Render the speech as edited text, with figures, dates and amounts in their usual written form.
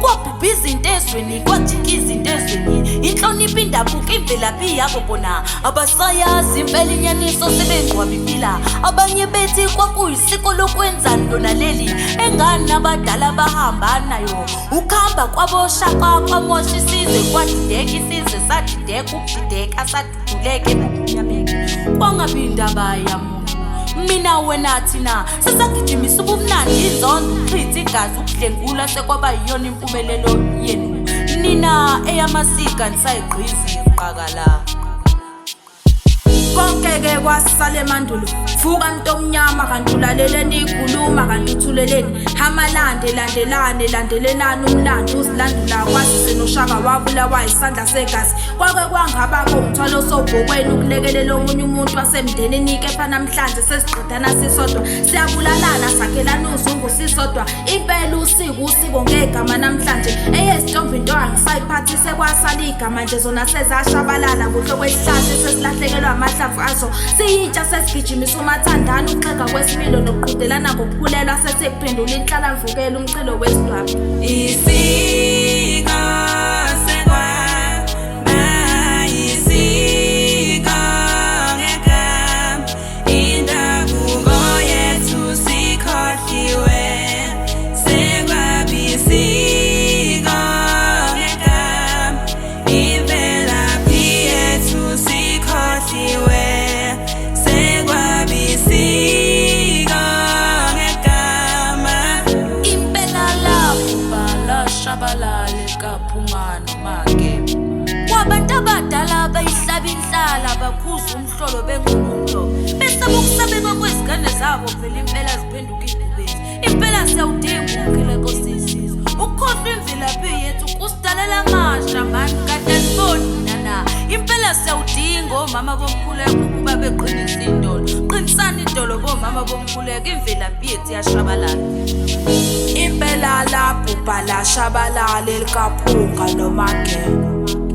kwabhubha izinto ezweni, kwajika izinto ezweni. Inhlonipho, indabuko, imvelaphi yabo bona abasayazi impela inyaniso sebengcwaba impila. Abanye bethi kwakuyisiko lokwenzani lona leli, engani abadala bahamba nayo. Ukuhamba kwaboshaka kwamosha isizwe, kwadideka isizwe sadideka, ukudideka saduduleka ebumnyameni. Kwangabi indaba yami mina wena thina sesagijimisa ubumnandi, inzondo, ukuchitha igazi, ukudlengula sekwaba yiyona impumelelo yenu. Nina eyamasika nisayigqizi qakala. Konke-ke kwasisale mandulo, vuka mntomnyama kanti ulaleleni ikhuluma kanti uthuleleni. Hamalande landelelani umlando uzilandula kwazise noShaka wabulawa isandla segazi. Kwake kwangabakho umthwalo sobhokweni ukulekelela omunye umuntu wasemndenini, kepha namhlanje sesiqedana sisodwa, siyabulalana sakhelana uzungu sisodwa. Impela usiko ngegama namhlanje, eyesitombi intwana sayiphathise kwasala igama nje, zona sezashabalala kuhle kwesihlahla sesilahlekelwa amahla aso. Siyintsha sesigijimisa umathandana, uxega kwesimilo nokuqhudelana ngokukhulelwa sesekuphendula inhlalamvukela umchilo wesidwaba. Isiko sekwaba isiko ngegama, indabuko yethu sikhohliwe. Sekwaba isiko ngegama, imvelaphi yethu sikhohliwe. Shabalale kaphumana make kwabantu abadala abayihlaba inhlala, bakhuza umhlolo benqumulo, besaba ukusabeka kwezingane zabo. Phela impela ziphenduka izibubezi, impela siyawudinga umkhileko sisizo. Ukukhohlwa imvelaphi yethu kusidalela amasha mani, kanti aniboni nana. Impela siyawudinga omama bomkhuleko ukuba beqinisa indolo. Qinisani idolo bomama bomkhuleko, imvelaphi yethu yashabalala. Impela labhubha lashabalala elikaphunga noMageba.